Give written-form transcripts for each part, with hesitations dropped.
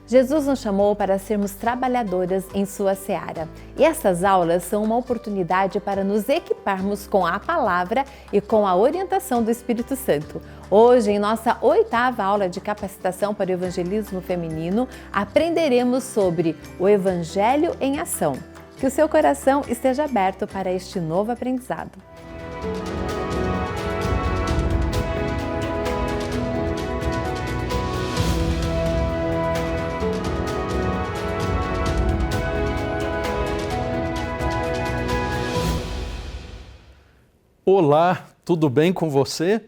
Jesus nos chamou para sermos trabalhadoras em sua seara. E essas aulas são uma oportunidade para nos equiparmos com a palavra e com a orientação do Espírito Santo. Hoje, em nossa 8ª aula de capacitação para o evangelismo feminino, aprenderemos sobre o Evangelho em ação. Que o seu coração esteja aberto para este novo aprendizado. Olá, tudo bem com você?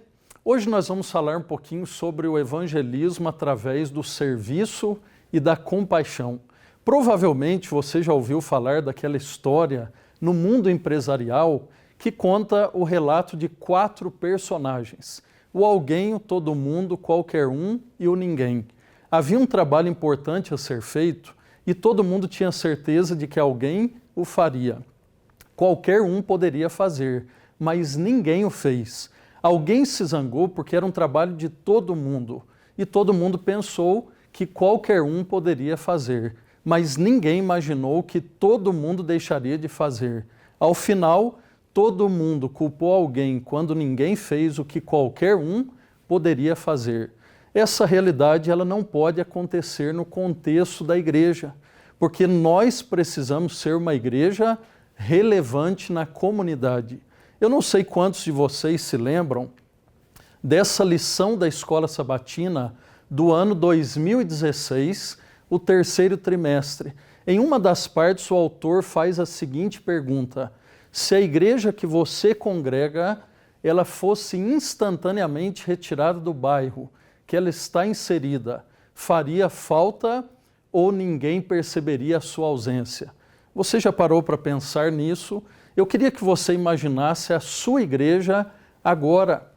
Hoje nós vamos falar um pouquinho sobre o evangelismo através do serviço e da compaixão. Provavelmente você já ouviu falar daquela história no mundo empresarial que conta o relato de 4 personagens: o alguém, o todo mundo, qualquer um e o ninguém. Havia um trabalho importante a ser feito e todo mundo tinha certeza de que alguém o faria. Qualquer um poderia fazer, mas ninguém o fez. Alguém se zangou porque era um trabalho de todo mundo e todo mundo pensou que qualquer um poderia fazer, mas ninguém imaginou que todo mundo deixaria de fazer. Ao final, todo mundo culpou alguém quando ninguém fez o que qualquer um poderia fazer. Essa realidade ela não pode acontecer no contexto da igreja, porque nós precisamos ser uma igreja relevante na comunidade. Eu não sei quantos de vocês se lembram dessa lição da Escola Sabatina do ano 2016, o 3º trimestre. Em uma das partes, o autor faz a seguinte pergunta: se a igreja que você congrega, ela fosse instantaneamente retirada do bairro que ela está inserida, faria falta ou ninguém perceberia a sua ausência? Você já parou para pensar nisso? Eu queria que você imaginasse a sua igreja agora.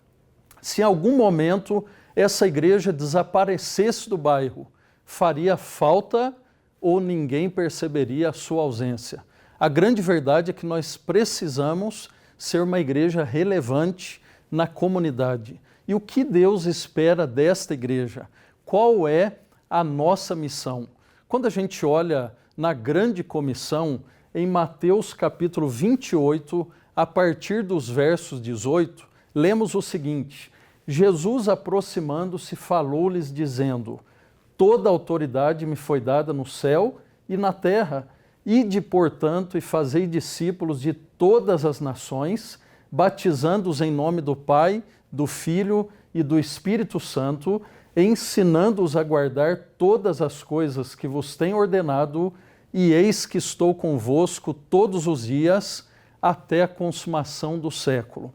Se em algum momento essa igreja desaparecesse do bairro, faria falta ou ninguém perceberia a sua ausência? A grande verdade é que nós precisamos ser uma igreja relevante na comunidade. E o que Deus espera desta igreja? Qual é a nossa missão? Quando a gente olha na grande comissão, em Mateus capítulo 28, a partir dos versos 18, lemos o seguinte: Jesus, aproximando-se, falou-lhes dizendo: toda autoridade me foi dada no céu e na terra. Ide, portanto, e fazei discípulos de todas as nações, batizando-os em nome do Pai, do Filho e do Espírito Santo, ensinando-os a guardar todas as coisas que vos tenho ordenado, e eis que estou convosco todos os dias até a consumação do século.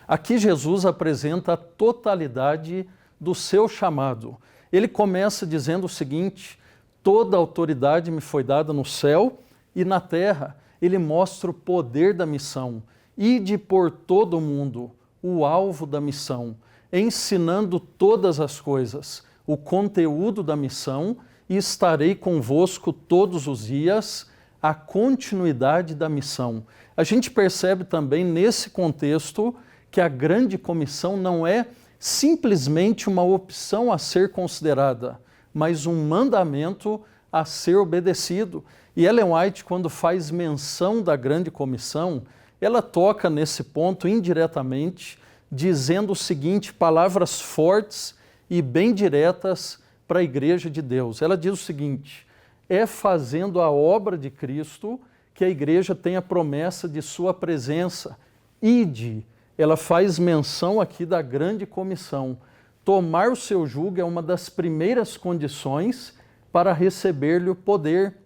Aqui Jesus apresenta a totalidade do seu chamado. Ele começa dizendo o seguinte: toda autoridade me foi dada no céu e na terra. Ele mostra o poder da missão. Ide por todo o mundo, o alvo da missão, ensinando todas as coisas, o conteúdo da missão, e estarei convosco todos os dias, a continuidade da missão. A gente percebe também nesse contexto que a grande comissão não é simplesmente uma opção a ser considerada, mas um mandamento a ser obedecido. E Ellen White, quando faz menção da grande comissão, ela toca nesse ponto indiretamente, dizendo o seguinte, palavras fortes e bem diretas para a igreja de Deus. Ela diz o seguinte: é fazendo a obra de Cristo que a igreja tem a promessa de sua presença. Ide, ela faz menção aqui da grande comissão. Tomar o seu jugo é uma das primeiras condições para receber-lhe o poder.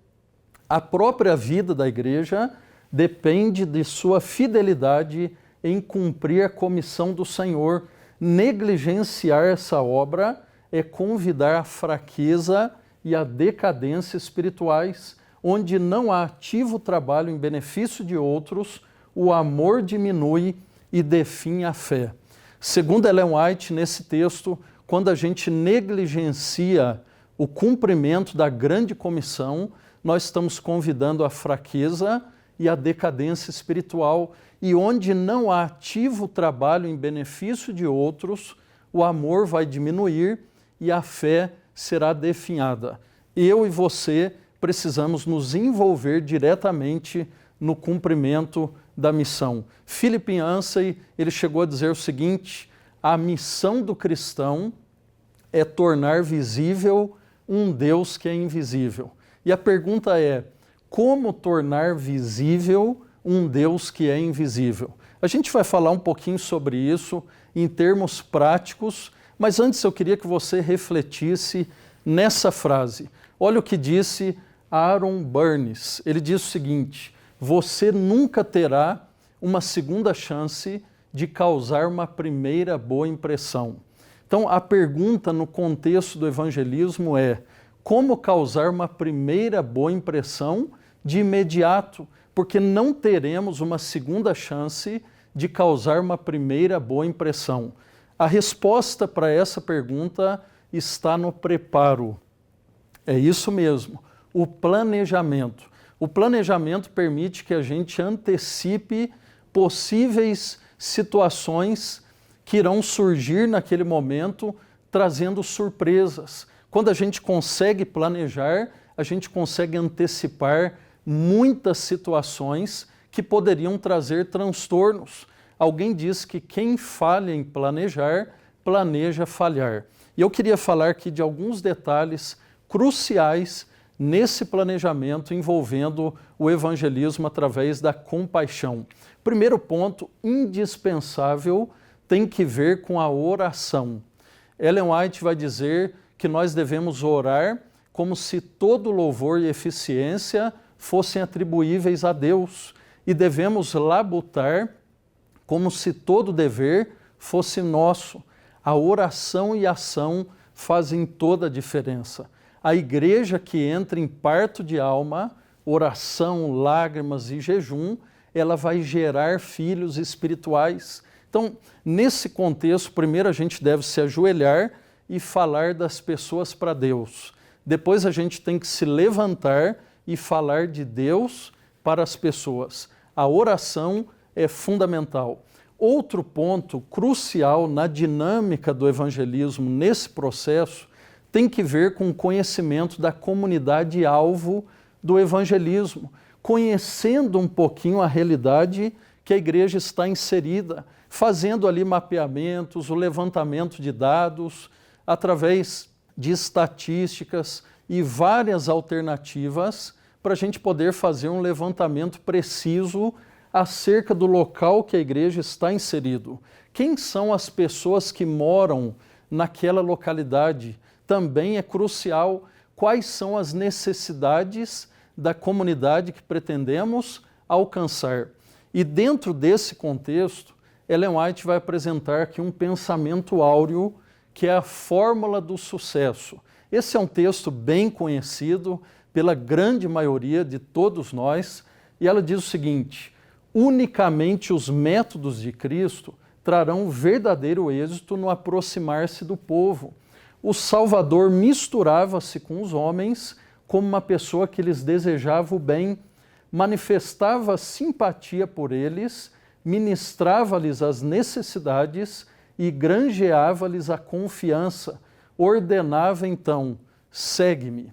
A própria vida da igreja depende de sua fidelidade em cumprir a comissão do Senhor. Negligenciar essa obra é convidar a fraqueza e a decadência espirituais, onde não há ativo trabalho em benefício de outros, o amor diminui e definha a fé. Segundo Ellen White, nesse texto, quando a gente negligencia o cumprimento da grande comissão, nós estamos convidando a fraqueza e a decadência espiritual, e onde não há ativo trabalho em benefício de outros, o amor vai diminuir e a fé será definhada. eu e você precisamos nos envolver diretamente no cumprimento da missão. Philip Yancey, ele chegou a dizer o seguinte: a missão do cristão é tornar visível um Deus que é invisível. E a pergunta é: como tornar visível um Deus que é invisível? A gente vai falar um pouquinho sobre isso em termos práticos, mas antes eu queria que você refletisse nessa frase. Olha o que disse Aaron Burns. Ele diz o seguinte: você nunca terá uma segunda chance de causar uma primeira boa impressão. Então, a pergunta no contexto do evangelismo é: como causar uma primeira boa impressão de imediato? Porque não teremos uma segunda chance de causar uma primeira boa impressão. A resposta para essa pergunta está no preparo. É isso mesmo, o planejamento. O planejamento permite que a gente antecipe possíveis situações que irão surgir naquele momento, trazendo surpresas. Quando a gente consegue planejar, a gente consegue antecipar muitas situações que poderiam trazer transtornos. Alguém diz que quem falha em planejar, planeja falhar. E eu queria falar aqui de alguns detalhes cruciais nesse planejamento envolvendo o evangelismo através da compaixão. Primeiro ponto indispensável tem que ver com a oração. Ellen White vai dizer que nós devemos orar como se todo louvor e eficiência fossem atribuíveis a Deus, e devemos labutar como se todo dever fosse nosso. A oração e a ação fazem toda a diferença. A igreja que entra em parto de alma, oração, lágrimas e jejum, ela vai gerar filhos espirituais. Então, nesse contexto, primeiro a gente deve se ajoelhar e falar das pessoas para Deus. Depois a gente tem que se levantar e falar de Deus para as pessoas. A oração é fundamental. Outro ponto crucial na dinâmica do evangelismo nesse processo tem que ver com o conhecimento da comunidade-alvo do evangelismo, conhecendo um pouquinho a realidade que a igreja está inserida, fazendo ali mapeamentos, o levantamento de dados, através de estatísticas e várias alternativas para a gente poder fazer um levantamento preciso acerca do local que a igreja está inserido. Quem são as pessoas que moram naquela localidade? Também é crucial. Quais são as necessidades da comunidade que pretendemos alcançar? E dentro desse contexto, Ellen White vai apresentar aqui um pensamento áureo, que é a fórmula do sucesso. Esse é um texto bem conhecido pela grande maioria de todos nós, e ela diz o seguinte: unicamente os métodos de Cristo trarão verdadeiro êxito no aproximar-se do povo. O Salvador misturava-se com os homens como uma pessoa que lhes desejava o bem, manifestava simpatia por eles, ministrava-lhes as necessidades e granjeava-lhes a confiança. Ordenava então: segue-me.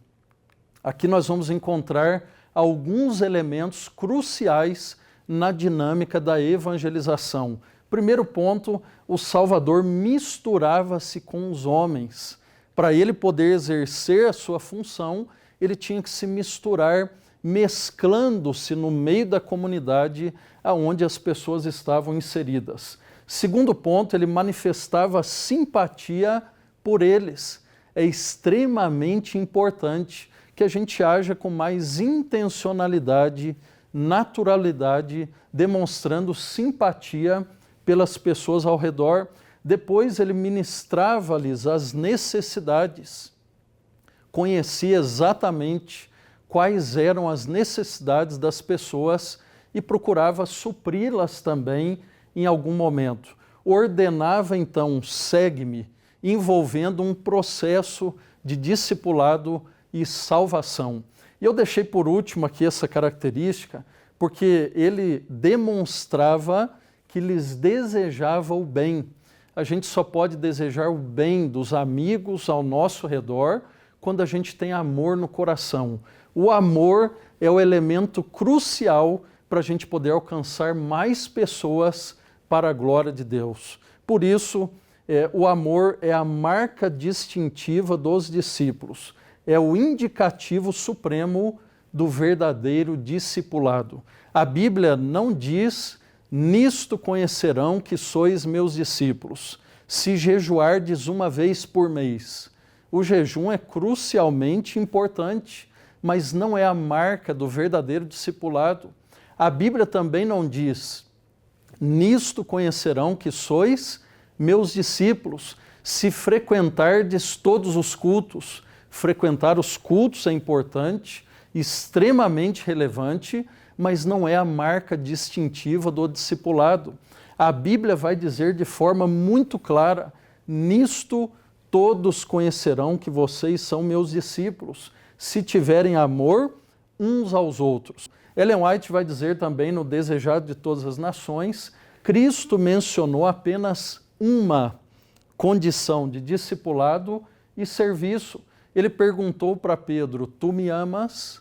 Aqui nós vamos encontrar alguns elementos cruciais na dinâmica da evangelização. Primeiro ponto, o Salvador misturava-se com os homens. Para ele poder exercer a sua função, ele tinha que se misturar, mesclando-se no meio da comunidade aonde as pessoas estavam inseridas. Segundo ponto, ele manifestava simpatia por eles. É extremamente importante que a gente haja com mais intencionalidade, naturalidade, demonstrando simpatia pelas pessoas ao redor. Depois ele ministrava-lhes as necessidades, conhecia exatamente quais eram as necessidades das pessoas e procurava supri-las também em algum momento. Ordenava então: segue-me, envolvendo um processo de discipulado e salvação. E eu deixei por último aqui essa característica, porque ele demonstrava que lhes desejava o bem. A gente só pode desejar o bem dos amigos ao nosso redor quando a gente tem amor no coração. O amor é o elemento crucial para a gente poder alcançar mais pessoas para a glória de Deus. Por isso, o amor é a marca distintiva dos discípulos, é o indicativo supremo do verdadeiro discipulado. A Bíblia não diz: nisto conhecerão que sois meus discípulos, se jejuardes uma vez por mês. O jejum é crucialmente importante, mas não é a marca do verdadeiro discipulado. A Bíblia também não diz: nisto conhecerão que sois meus discípulos, se frequentardes todos os cultos. Frequentar os cultos é importante, extremamente relevante, mas não é a marca distintiva do discipulado. A Bíblia vai dizer de forma muito clara: nisto todos conhecerão que vocês são meus discípulos, se tiverem amor uns aos outros. Ellen White vai dizer também no Desejado de Todas as Nações: Cristo mencionou apenas uma condição de discipulado e serviço. Ele perguntou para Pedro: tu me amas?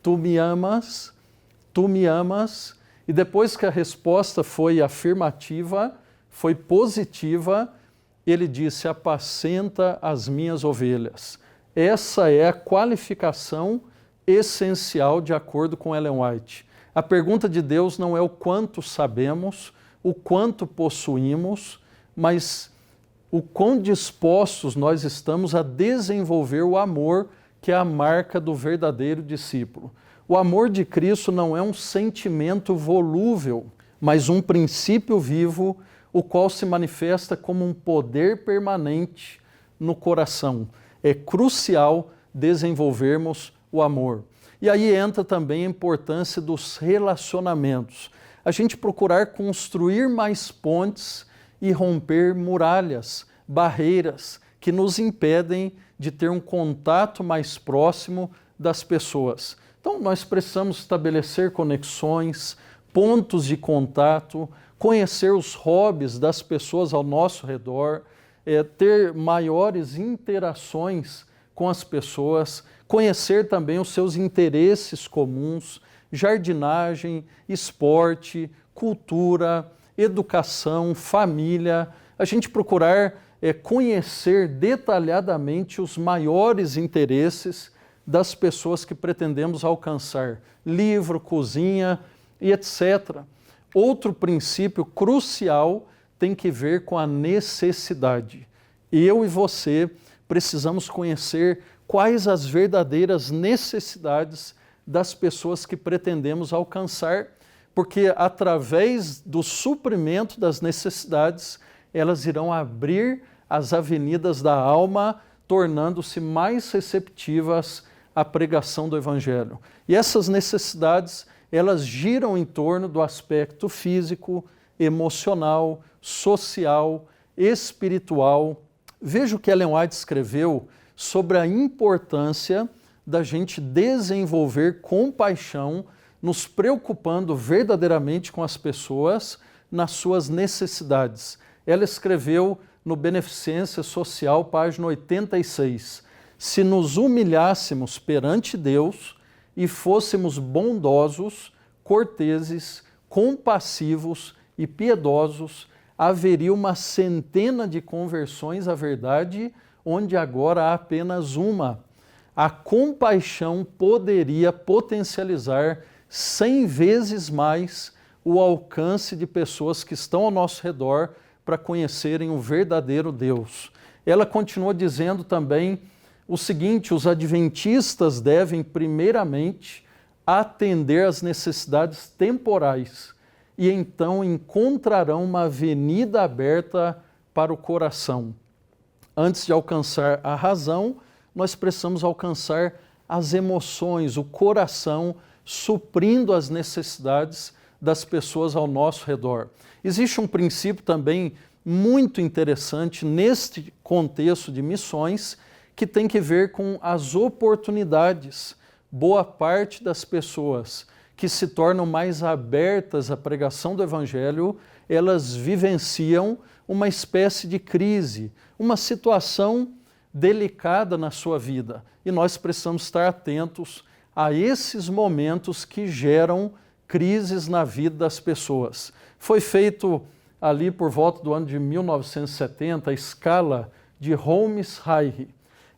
Tu me amas? Tu me amas? E depois que a resposta foi afirmativa, foi positiva, ele disse: apacenta as minhas ovelhas. Essa é a qualificação essencial de acordo com Ellen White. A pergunta de Deus não é o quanto sabemos, o quanto possuímos, mas o quão dispostos nós estamos a desenvolver o amor, que é a marca do verdadeiro discípulo. O amor de Cristo não é um sentimento volúvel, mas um princípio vivo, o qual se manifesta como um poder permanente no coração. É crucial desenvolvermos o amor. E aí entra também a importância dos relacionamentos. A gente procurar construir mais pontes e romper muralhas, barreiras que nos impedem de ter um contato mais próximo das pessoas. Então, nós precisamos estabelecer conexões, pontos de contato, conhecer os hobbies das pessoas ao nosso redor, ter maiores interações com as pessoas, conhecer também os seus interesses comuns, jardinagem, esporte, cultura, educação, família. A gente procurar conhecer detalhadamente os maiores interesses das pessoas que pretendemos alcançar, livro, cozinha e etc. Outro princípio crucial tem que ver com a necessidade. Eu e você precisamos conhecer quais as verdadeiras necessidades das pessoas que pretendemos alcançar, porque através do suprimento das necessidades, elas irão abrir as avenidas da alma, tornando-se mais receptivas à pregação do Evangelho. E essas necessidades, elas giram em torno do aspecto físico, emocional, social, espiritual. Veja o que Ellen White escreveu sobre a importância da gente desenvolver compaixão, nos preocupando verdadeiramente com as pessoas nas suas necessidades. Ela escreveu no Beneficência Social, página 86, se nos humilhássemos perante Deus e fôssemos bondosos, corteses, compassivos e piedosos, haveria uma centena de conversões à verdade, onde agora há apenas uma. A compaixão poderia potencializar 100 vezes mais o alcance de pessoas que estão ao nosso redor para conhecerem o verdadeiro Deus. Ela continua dizendo também o seguinte: os adventistas devem primeiramente atender às necessidades temporais e então encontrarão uma avenida aberta para o coração. Antes de alcançar a razão, nós precisamos alcançar as emoções, o coração, suprindo as necessidades das pessoas ao nosso redor. Existe um princípio também muito interessante neste contexto de missões, que tem que ver com as oportunidades. Boa parte das pessoas que se tornam mais abertas à pregação do Evangelho, elas vivenciam uma espécie de crise, uma situação delicada na sua vida. E nós precisamos estar atentos a esses momentos que geram crises na vida das pessoas. Foi feito ali por volta do ano de 1970 a escala de Holmes-Hayes.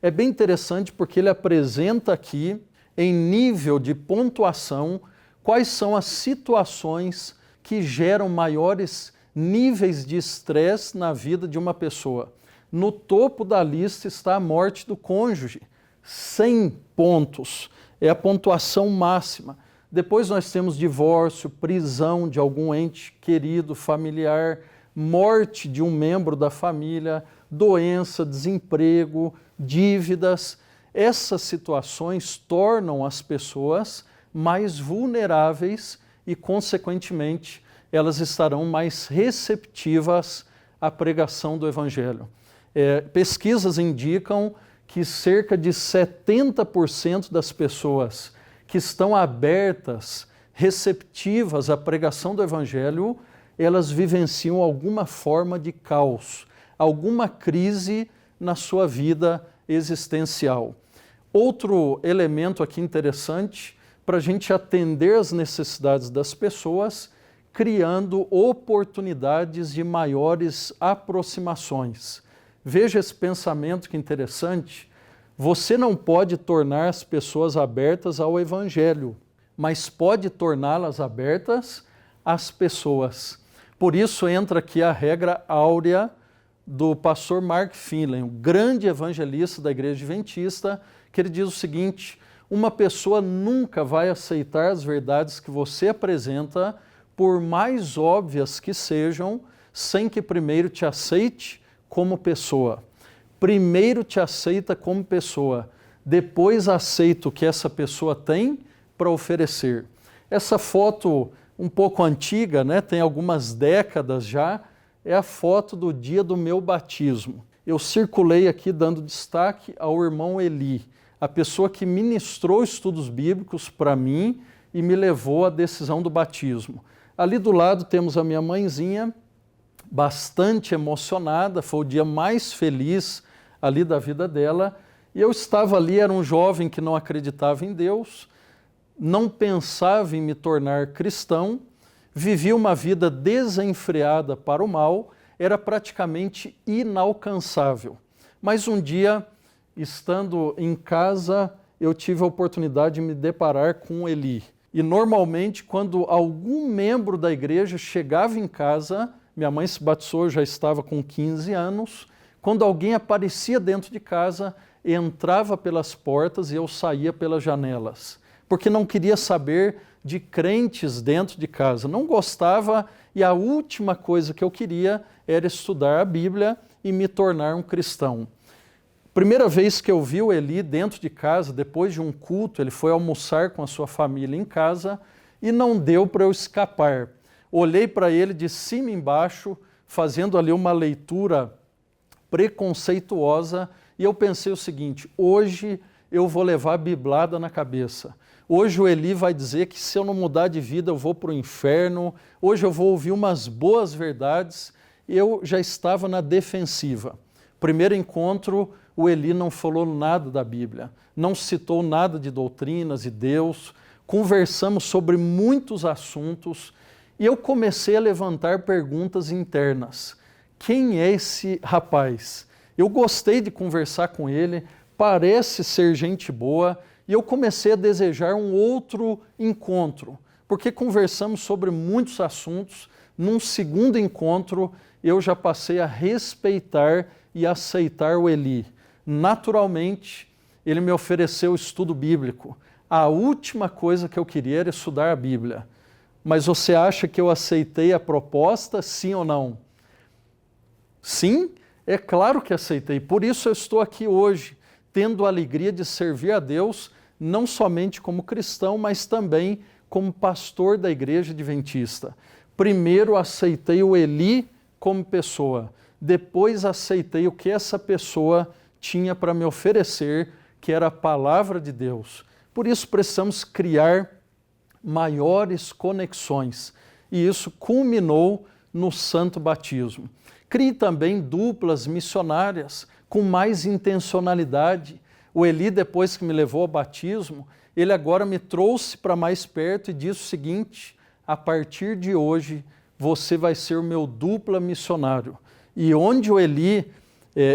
É bem interessante porque ele apresenta aqui, em nível de pontuação, quais são as situações que geram maiores níveis de estresse na vida de uma pessoa. No topo da lista está a morte do cônjuge, 100 pontos, é a pontuação máxima. Depois nós temos divórcio, prisão de algum ente querido, familiar, morte de um membro da família, doença, desemprego, dívidas. Essas situações tornam as pessoas mais vulneráveis e, consequentemente, elas estarão mais receptivas à pregação do Evangelho. Pesquisas indicam que cerca de 70% das pessoas que estão abertas, receptivas à pregação do Evangelho, elas vivenciam alguma forma de caos, alguma crise na sua vida existencial. Outro elemento aqui interessante para a gente atender às necessidades das pessoas, criando oportunidades de maiores aproximações. Veja esse pensamento que interessante. Você não pode tornar as pessoas abertas ao Evangelho, mas pode torná-las abertas às pessoas. Por isso entra aqui a regra áurea do pastor Mark Finley, um grande evangelista da Igreja Adventista, que ele diz o seguinte: uma pessoa nunca vai aceitar as verdades que você apresenta, por mais óbvias que sejam, sem que primeiro te aceite como pessoa. Primeiro te aceita como pessoa, depois aceita o que essa pessoa tem para oferecer. Essa foto um pouco antiga, né, tem algumas décadas já, é a foto do dia do meu batismo. Eu circulei aqui dando destaque ao irmão Eli, a pessoa que ministrou estudos bíblicos para mim e me levou à decisão do batismo. Ali do lado temos a minha mãezinha, bastante emocionada, foi o dia mais feliz ali da vida dela, e eu estava ali, era um jovem que não acreditava em Deus, não pensava em me tornar cristão, vivia uma vida desenfreada para o mal, era praticamente inalcançável. Mas um dia, estando em casa, eu tive a oportunidade de me deparar com Eli. E normalmente, quando algum membro da igreja chegava em casa, minha mãe se batizou, já estava com 15 anos, quando alguém aparecia dentro de casa, entrava pelas portas e eu saía pelas janelas, porque não queria saber de crentes dentro de casa. Não gostava e a última coisa que eu queria era estudar a Bíblia e me tornar um cristão. Primeira vez que eu vi o Eli dentro de casa, depois de um culto, ele foi almoçar com a sua família em casa e não deu para eu escapar. Olhei para ele de cima embaixo, fazendo ali uma leitura preconceituosa, e eu pensei o seguinte: hoje eu vou levar a biblada na cabeça. Hoje o Eli vai dizer que se eu não mudar de vida eu vou para o inferno. Hoje eu vou ouvir umas boas verdades. Eu já estava na defensiva. Primeiro encontro, o Eli não falou nada da Bíblia, não citou nada de doutrinas e Deus. Conversamos sobre muitos assuntos e eu comecei a levantar perguntas internas. Quem é esse rapaz? Eu gostei de conversar com ele, parece ser gente boa, e eu comecei a desejar um outro encontro, porque conversamos sobre muitos assuntos. Num segundo encontro, eu já passei a respeitar e aceitar o Eli. Naturalmente, ele me ofereceu o estudo bíblico. A última coisa que eu queria era estudar a Bíblia. Mas você acha que eu aceitei a proposta, sim ou não? Sim, é claro que aceitei. Por isso eu estou aqui hoje, tendo a alegria de servir a Deus, não somente como cristão, mas também como pastor da Igreja Adventista. Primeiro aceitei o Eli como pessoa, depois aceitei o que essa pessoa tinha para me oferecer, que era a palavra de Deus. Por isso precisamos criar maiores conexões, e isso culminou no santo batismo. Crie também duplas missionárias, com mais intencionalidade. O Eli, depois que me levou ao batismo, ele agora me trouxe para mais perto e disse o seguinte: a partir de hoje você vai ser o meu dupla missionário. E onde o Eli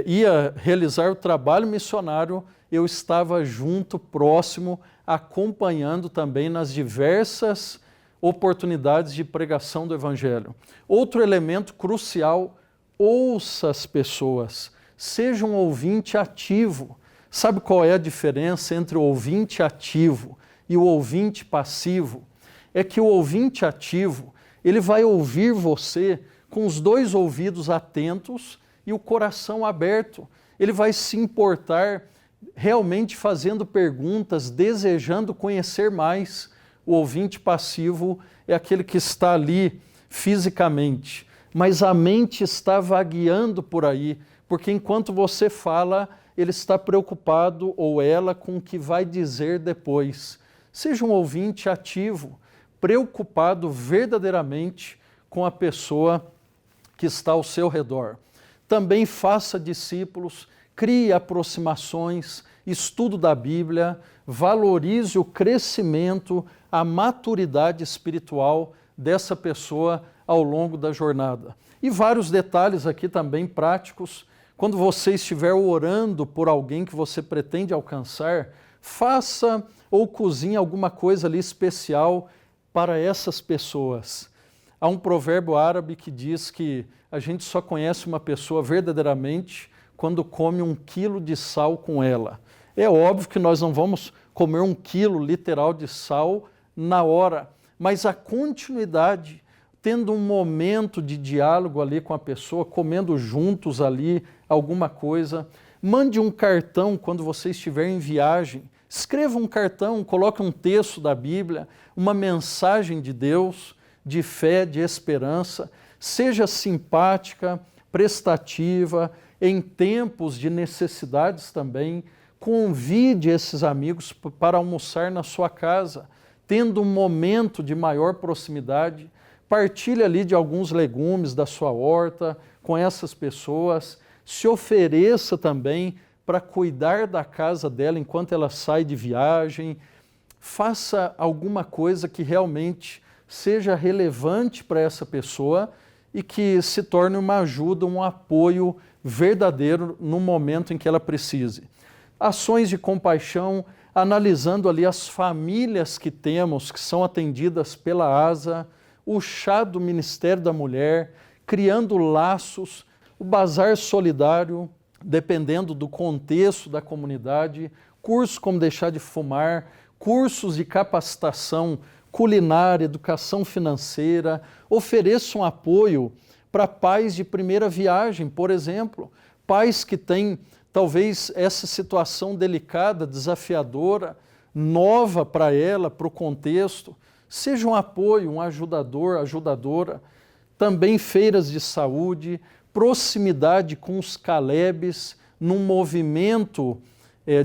ia realizar o trabalho missionário, eu estava junto, próximo, acompanhando também nas diversas oportunidades de pregação do Evangelho. Outro elemento crucial: ouça as pessoas, seja um ouvinte ativo. Sabe qual é a diferença entre o ouvinte ativo e o ouvinte passivo? É que o ouvinte ativo, ele vai ouvir você com os dois ouvidos atentos e o coração aberto. Ele vai se importar realmente fazendo perguntas, desejando conhecer mais. O ouvinte passivo é aquele que está ali fisicamente, mas a mente está vagueando por aí, porque enquanto você fala, ele está preocupado, ou ela, com o que vai dizer depois. Seja um ouvinte ativo, preocupado verdadeiramente com a pessoa que está ao seu redor. Também faça discípulos, crie aproximações, estudo da Bíblia, valorize o crescimento, a maturidade espiritual dessa pessoa ao longo da jornada. E vários detalhes aqui também práticos. Quando você estiver orando por alguém que você pretende alcançar, faça ou cozinhe alguma coisa ali especial para essas pessoas. Há um provérbio árabe que diz que a gente só conhece uma pessoa verdadeiramente quando come 1 quilo de sal com ela. É óbvio que nós não vamos comer 1 quilo literal de sal na hora, mas a continuidade, tendo um momento de diálogo ali com a pessoa, comendo juntos ali alguma coisa. Mande um cartão quando você estiver em viagem. Escreva um cartão, coloque um texto da Bíblia, uma mensagem de Deus, de fé, de esperança. Seja simpática, prestativa, em tempos de necessidades também. Convide esses amigos para almoçar na sua casa, tendo um momento de maior proximidade. Partilhe ali de alguns legumes da sua horta com essas pessoas. Se ofereça também para cuidar da casa dela enquanto ela sai de viagem. Faça alguma coisa que realmente seja relevante para essa pessoa e que se torne uma ajuda, um apoio verdadeiro no momento em que ela precise. Ações de compaixão, analisando ali as famílias que temos, que são atendidas pela ASA, o chá do Ministério da Mulher, criando laços, o bazar solidário, dependendo do contexto da comunidade, cursos como deixar de fumar, cursos de capacitação culinária, educação financeira. Ofereçam apoio para pais de primeira viagem, por exemplo, pais que têm talvez essa situação delicada, desafiadora, nova para ela, para o contexto. Seja um apoio, um ajudador, ajudadora. Também feiras de saúde, proximidade com os Calebes, num movimento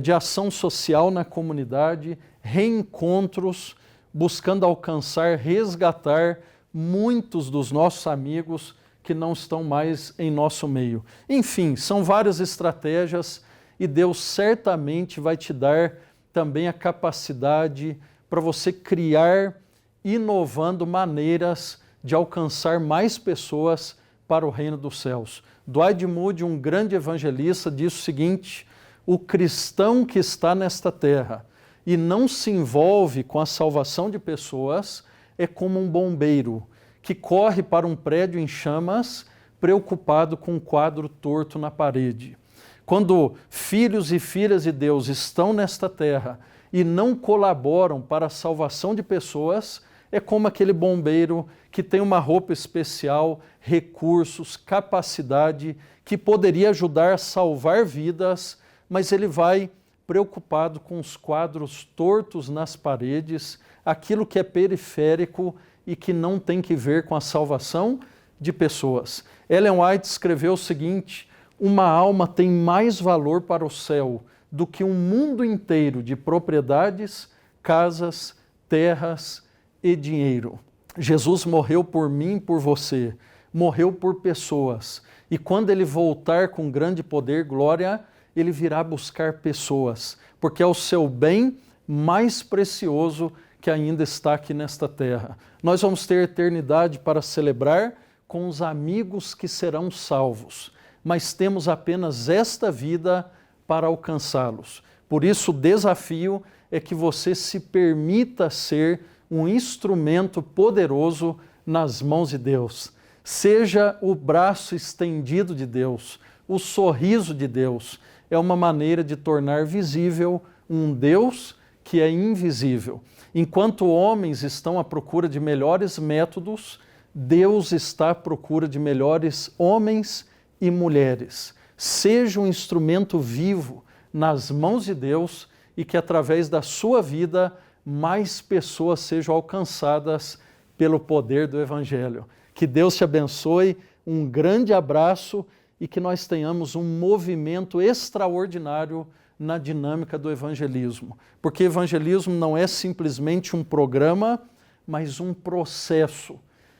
de ação social na comunidade, reencontros, buscando alcançar, resgatar muitos dos nossos amigos que não estão mais em nosso meio. Enfim, são várias estratégias e Deus certamente vai te dar também a capacidade para você criar, inovando maneiras de alcançar mais pessoas para o reino dos céus. Dwight Moody, um grande evangelista, diz o seguinte: o cristão que está nesta terra e não se envolve com a salvação de pessoas é como um bombeiro que corre para um prédio em chamas, preocupado com um quadro torto na parede. Quando filhos e filhas de Deus estão nesta terra e não colaboram para a salvação de pessoas, é como aquele bombeiro que tem uma roupa especial, recursos, capacidade, que poderia ajudar a salvar vidas, mas ele vai preocupado com os quadros tortos nas paredes, aquilo que é periférico e que não tem que ver com a salvação de pessoas. Ellen White escreveu o seguinte: uma alma tem mais valor para o céu do que um mundo inteiro de propriedades, casas, terras e dinheiro. Jesus morreu por mim e por você, morreu por pessoas. E quando ele voltar com grande poder e glória, ele virá buscar pessoas, porque é o seu bem mais precioso que ainda está aqui nesta terra. Nós vamos ter eternidade para celebrar com os amigos que serão salvos, mas temos apenas esta vida para alcançá-los. Por isso, o desafio é que você se permita ser um instrumento poderoso nas mãos de Deus. Seja o braço estendido de Deus, o sorriso de Deus. É uma maneira de tornar visível um Deus que é invisível. Enquanto homens estão à procura de melhores métodos, Deus está à procura de melhores homens e mulheres. Seja um instrumento vivo nas mãos de Deus e que através da sua vida mais pessoas sejam alcançadas pelo poder do Evangelho. Que Deus te abençoe, um grande abraço e que nós tenhamos um movimento extraordinário na dinâmica do evangelismo. Porque evangelismo não é simplesmente um programa, mas um processo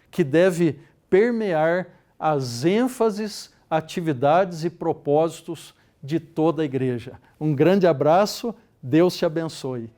que deve permear as ênfases, atividades e propósitos de toda a igreja. Um grande abraço, Deus te abençoe.